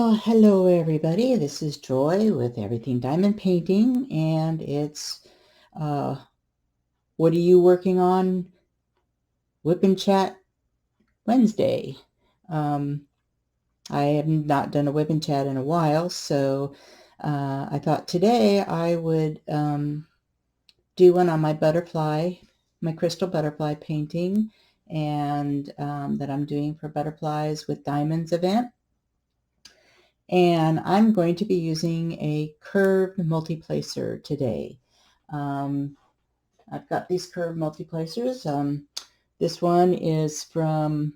Well, hello everybody. This is Joy with Everything Diamond Painting, and it's what are you working on? WIP Chat Wednesday. I have not done a WIP Chat in a while, so I thought today I would do one on my butterfly, my crystal butterfly painting, and that I'm doing for Butterflies with Diamonds event. And I'm going to be using a curved multiplacer today. I've got these curved multiplacers. This one is from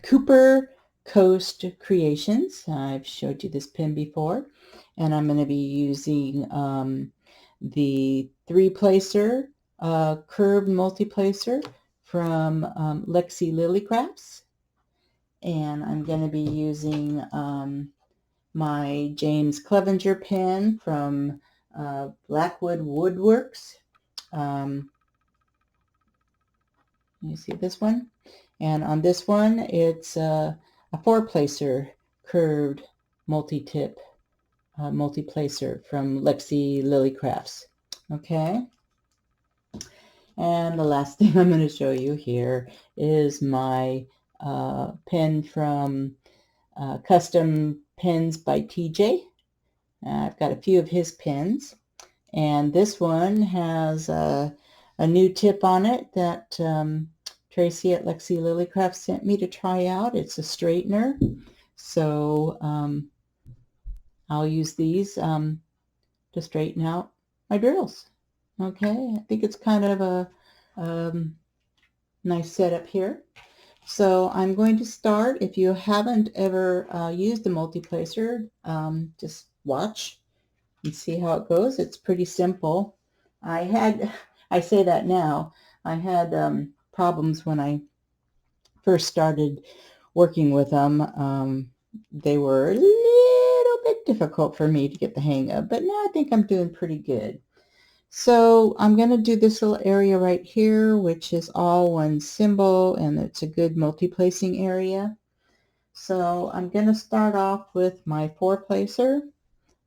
Cooper Coast Creations. I've showed you this pen before, and I'm going to be using the 3-placer curved multiplacer from LexyLilyCrafts. And I'm going to be using my James Clevenger pen from Blackwood Woodworks. You see this one? And on this one, it's a 4-placer curved multi-tip multiplacer from LexyLilyCrafts. Okay. And the last thing I'm going to show you here is my pen from Custom Pens by TJ. I've got a few of his pens, and this one has a new tip on it that Tracy at LexyLilyCrafts sent me to try out. It's a straightener, so I'll use these to straighten out my drills. Okay, I think it's kind of a nice setup here. So I'm going to start. If you haven't ever used the multiplacer, just watch and see how it goes. It's pretty simple. I say that now, I had problems when I first started working with them. They were a little bit difficult for me to get the hang of, but now I think I'm doing pretty good. So I'm going to do this little area right here, which is all one symbol, and it's a good multi-placing area. So I'm going to start off with my 4-placer,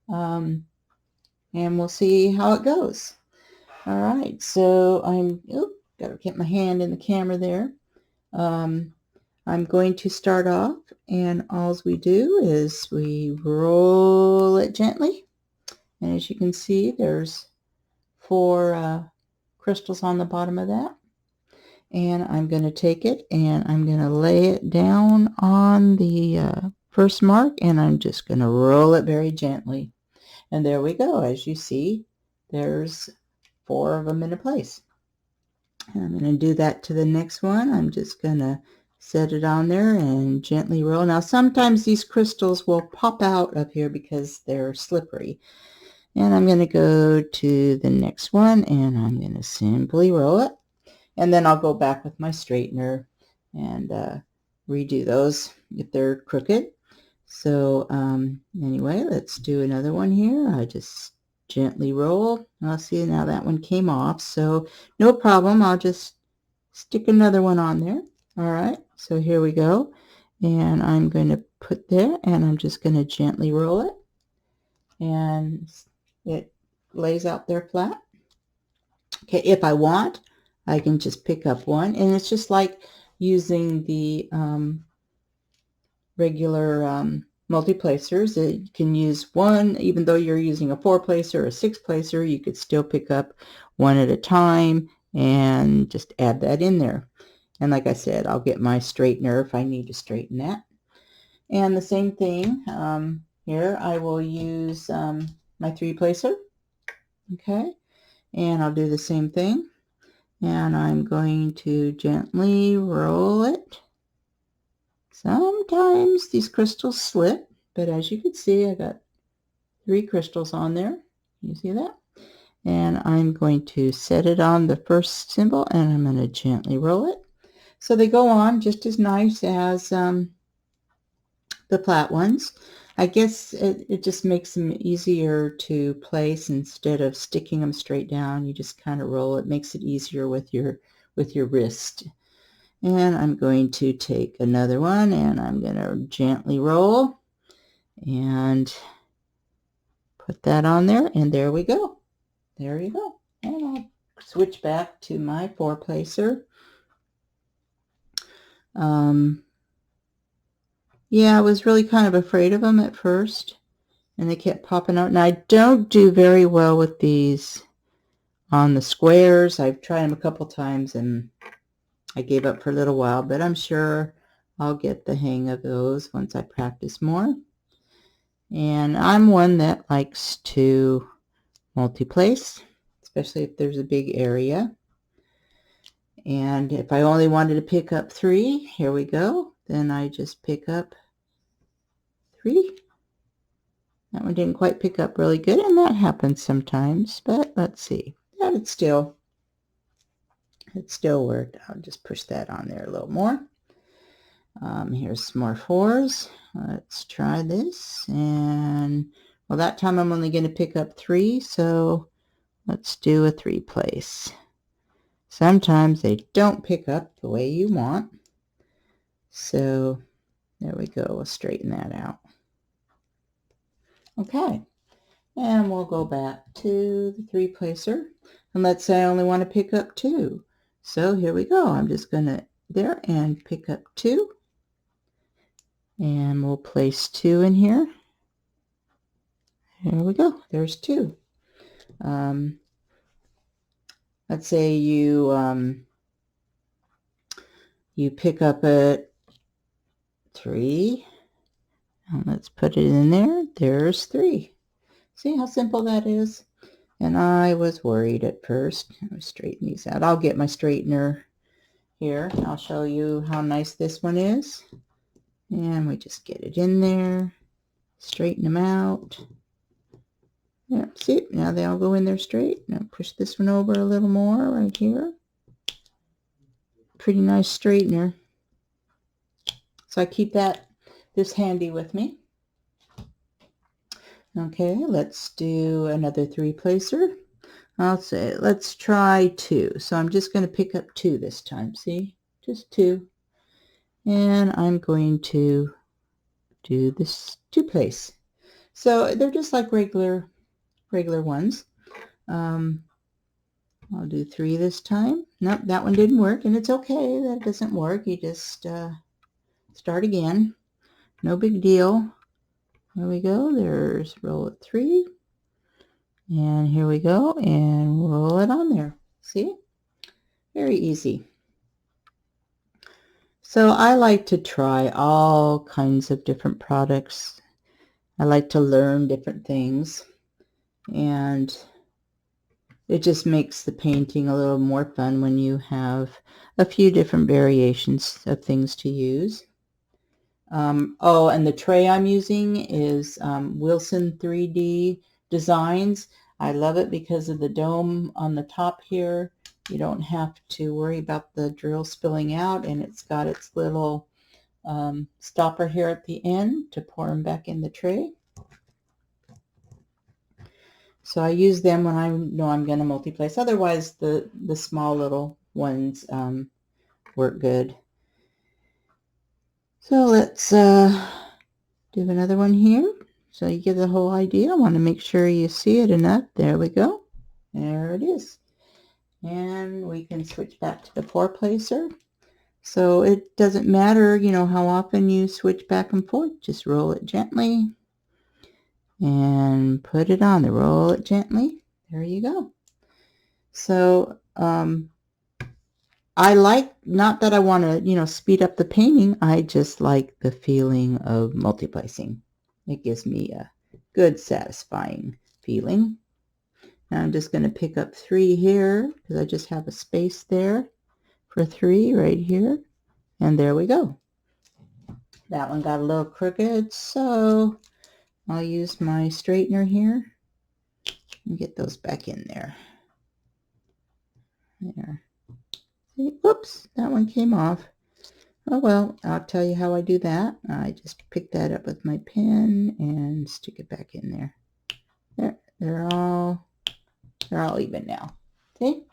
and we'll see how it goes. All right, so got to get my hand in the camera there. I'm going to start off, and all we do is we roll it gently, and as you can see, there's 4 crystals on the bottom of that, and I'm going to take it and I'm going to lay it down on the first mark, and I'm just going to roll it very gently, and there we go. As you see, there's 4 of them in place, and I'm going to do that to the next one. I'm just going to set it on there and gently roll. Now sometimes these crystals will pop out of here because they're slippery. And I'm going to go to the next one, and I'm going to simply roll it. And then I'll go back with my straightener and redo those if they're crooked. So anyway, let's do another one here. I just gently roll. I'll see, now that one came off, so no problem. I'll just stick another one on there. All right, so here we go. And I'm going to put there, and I'm just going to gently roll it. And it lays out there flat. Okay, if I want, I can just pick up one, and it's just like using the regular multi-placers. You can use one, even though you're using a 4-placer or a 6-placer, you could still pick up one at a time and just add that in there. And like I said, I'll get my straightener if I need to straighten that. And the same thing here, I will use my 3-placer. Okay, and I'll do the same thing, and I'm going to gently roll it. Sometimes these crystals slip, but as you can see, I got 3 crystals on there. You see that? And I'm going to set it on the first symbol, and I'm going to gently roll it. So they go on just as nice as the flat ones. I guess it just makes them easier to place. Instead of sticking them straight down, you just kind of roll it. Makes it easier with your wrist. And I'm going to take another one and I'm going to gently roll and put that on there, and there we go. There you go. And I'll switch back to my 4-placer. Yeah, I was really kind of afraid of them at first, and they kept popping out. And I don't do very well with these on the squares. I've tried them a couple times and I gave up for a little while, but I'm sure I'll get the hang of those once I practice more. And I'm one that likes to multi-place, especially if there's a big area. And if I only wanted to pick up 3, here we go, then I just pick up 3. That one didn't quite pick up really good, and that happens sometimes, but let's see. Yeah, it still worked. I'll just push that on there a little more. Here's some more 4s. Let's try this, and well, that time I'm only going to pick up 3, so let's do a 3-place. Sometimes they don't pick up the way you want, so there we go. We'll straighten that out. Okay, and we'll go back to the 3-placer, and let's say I only want to pick up 2. So here we go. I'm just going to there and pick up 2, and we'll place 2 in here. There we go. There's 2. Let's say you pick up at 3, and let's put it in there. There's 3. See how simple that is? And I was worried at first. Let me straighten these out. I'll get my straightener here. I'll show you how nice this one is. And we just get it in there, straighten them out. Yeah, see, now they all go in there straight. Now push this one over a little more right here. Pretty nice straightener. So I keep this handy with me. Okay, let's do another 3-placer. I'll say, let's try 2. So I'm just going to pick up 2 this time. See, just 2. And I'm going to do this 2-place. So they're just like regular ones. I'll do 3 this time. Nope, that one didn't work, and it's okay that it doesn't work. You just start again. No big deal. There we go. There's roll it 3. And here we go, and roll it on there. See? Very easy. So I like to try all kinds of different products. I like to learn different things, and it just makes the painting a little more fun when you have a few different variations of things to use. Oh, and the tray I'm using is Wilson 3D Designs. I love it because of the dome on the top here. You don't have to worry about the drill spilling out, and it's got its little stopper here at the end to pour them back in the tray. So I use them when I know I'm going to multi-place. Otherwise, the small little ones work good. So let's do another one here. So you get the whole idea. I want to make sure you see it enough. There we go. There it is. And we can switch back to the 4-placer. So it doesn't matter, you know, how often you switch back and forth. Just roll it gently and put it on there. Roll it gently. There you go. So I like, not that I want to, you know, speed up the painting. I just like the feeling of multiplacing. It gives me a good, satisfying feeling. Now I'm just going to pick up 3 here because I just have a space there for 3 right here. And there we go. That one got a little crooked, so I'll use my straightener here and get those back in there. There. See, whoops, that one came off. Oh well, I'll tell you how I do that. I just pick that up with my pen and stick it back in there. There, they're all even now. See?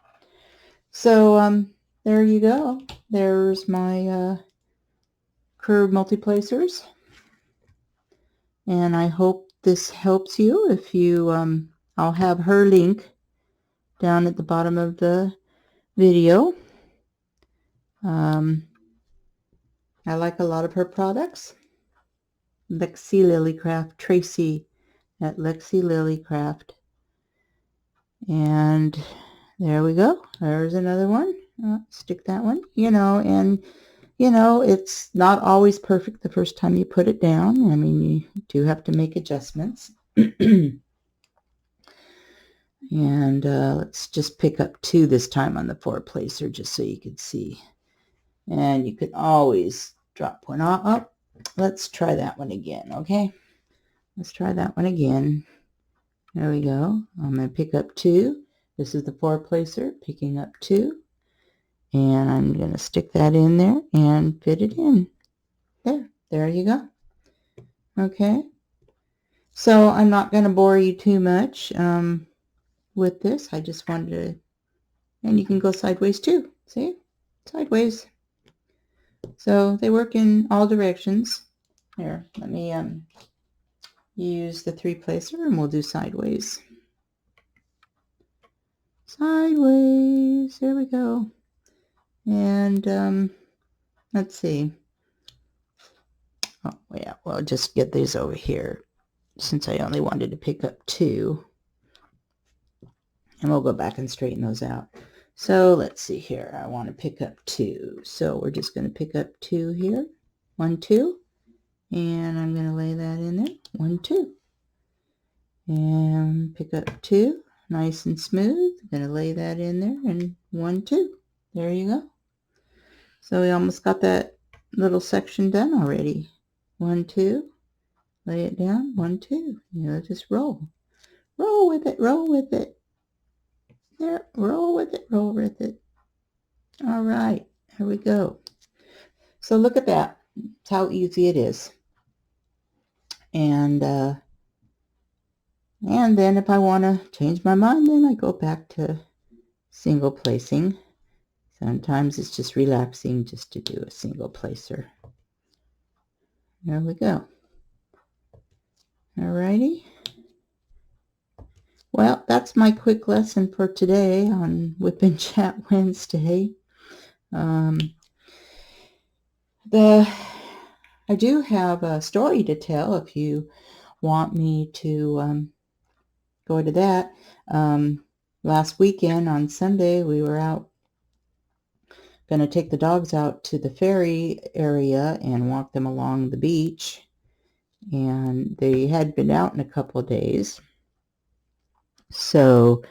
So there you go. There's my curved multiplacers. And I hope this helps you. If you, I'll have her link down at the bottom of the video. I like a lot of her products. LexyLilyCraft, Tracy at LexyLilyCraft. And there we go. There's another one. Stick that one, and it's not always perfect the first time you put it down. I mean, you do have to make adjustments. And let's just pick up 2 this time on the 4-placer just so you can see. And you can always drop one off. Let's try that one again, okay? Let's try that one again. There we go. I'm going to pick up 2. This is the 4-placer, picking up 2. And I'm going to stick that in there and fit it in. There you go. Okay. So I'm not going to bore you too much with this. I just wanted to, and you can go sideways too. See? Sideways. So they work in all directions. Here, let me use the 3-placer and we'll do sideways. Sideways. There we go. And let's see. Oh, yeah, well, just get these over here since I only wanted to pick up 2. And we'll go back and straighten those out. So let's see here. I want to pick up 2. So we're just going to pick up 2 here. 1, 2. And I'm going to lay that in there. 1, 2. And pick up 2. Nice and smooth. I'm going to lay that in there. And 1, 2. There you go. So we almost got that little section done already. 1, 2. Lay it down. 1, 2. Just roll. Roll with it. Roll with it. There. Roll with it. Roll with it. All right. Here we go. So look at that. That's how easy it is. And then if I want to change my mind, then I go back to single placing. Sometimes it's just relaxing just to do a single placer. There we go. Alrighty. Well, that's my quick lesson for today on WIP Chat Wednesday. I do have a story to tell if you want me to go to that. Last weekend on Sunday, we were out going to take the dogs out to the ferry area and walk them along the beach. And they had been out in a couple of days. So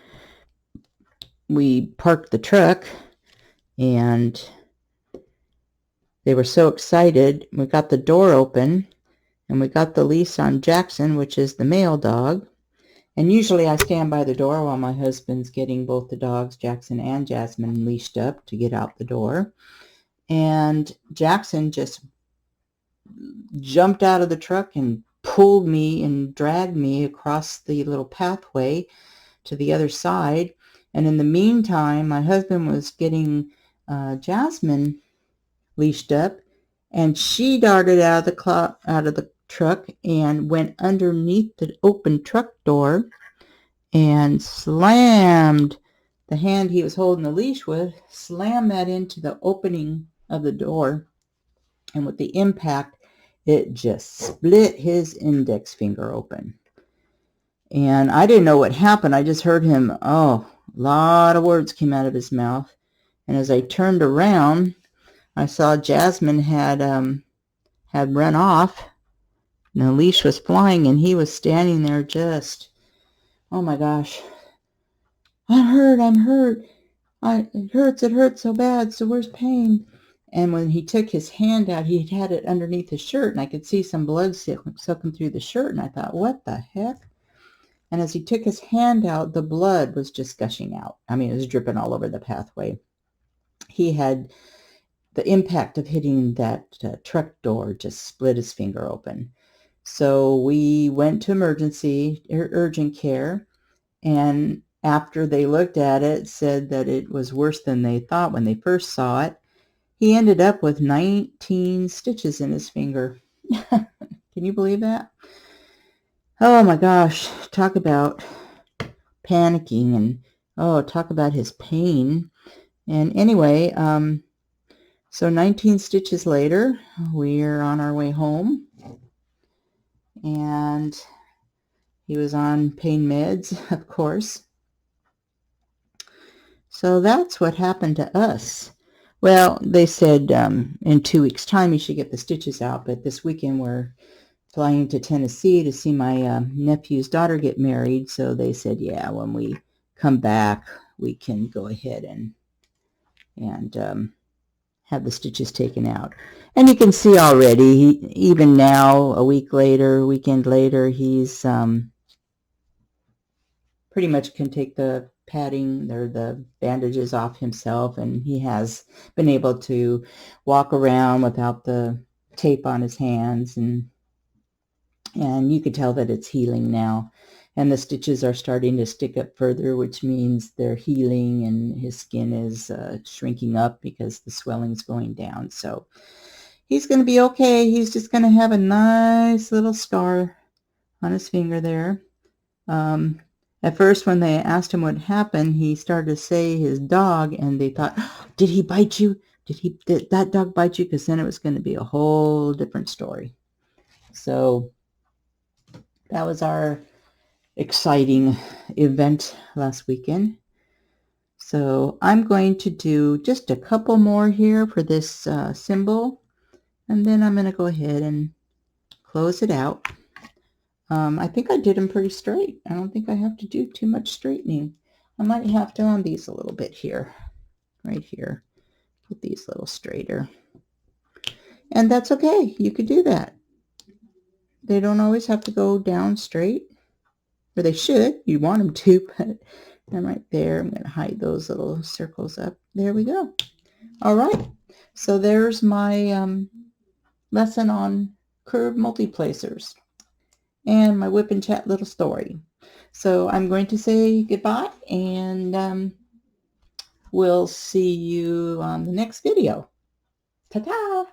we parked the truck and they were so excited. We got the door open and we got the leash on Jackson, which is the male dog. And usually I stand by the door while my husband's getting both the dogs, Jackson and Jasmine, leashed up to get out the door. And Jackson just jumped out of the truck and pulled me and dragged me across the little pathway to the other side. And in the meantime, my husband was getting Jasmine leashed up, and she darted out of the truck and went underneath the open truck door and slammed the hand he was holding the leash with, slammed that into the opening of the door. And with the impact, it just split his index finger open. And I didn't know what happened. I just heard him, a lot of words came out of his mouth. And as I turned around, I saw Jasmine had run off. And the leash was flying, and he was standing there just, oh my gosh. I'm hurt. It hurts so bad. It's the worst pain. And when he took his hand out, he had it underneath his shirt, and I could see some blood soaking through the shirt. And I thought, what the heck? And as he took his hand out, the blood was just gushing out. I mean, it was dripping all over the pathway. He had the impact of hitting that truck door just split his finger open. So we went to urgent care, and after they looked at it, said that it was worse than they thought when they first saw it. He ended up with 19 stitches in his finger. Can you believe that? Oh my gosh, talk about panicking, and talk about his pain. And anyway, so 19 stitches later, we're on our way home, and he was on pain meds, of course. So that's what happened to us. Well, they said in 2 weeks' time you should get the stitches out, but this weekend we're flying to Tennessee to see my nephew's daughter get married, so they said, yeah, when we come back, we can go ahead and have the stitches taken out. And you can see already, even now, a weekend later, he's pretty much can take the padding or the bandages off himself, and he has been able to walk around without the tape on his hands, and you can tell that it's healing now. And the stitches are starting to stick up further, which means they're healing, and his skin is shrinking up because the swelling's going down. So he's going to be okay. He's just going to have a nice little scar on his finger there. At first, when they asked him what happened, he started to say his dog, and they thought, did he bite you? Did that dog bite you? Because then it was going to be a whole different story. So that was our exciting event last weekend. So I'm going to do just a couple more here for this symbol, and then I'm going to go ahead and close it out. I think I did them pretty straight. I don't think I have to do too much straightening. I might have to on these a little bit here, right here. Put these a little straighter. And that's okay. You could do that. They don't always have to go down straight, or they should. You want them to, but I'm right there. I'm going to hide those little circles up. There we go. All right. So there's my lesson on curved multiplacers and my WIP and Chat little story. So I'm going to say goodbye, and we'll see you on the next video. Ta-ta!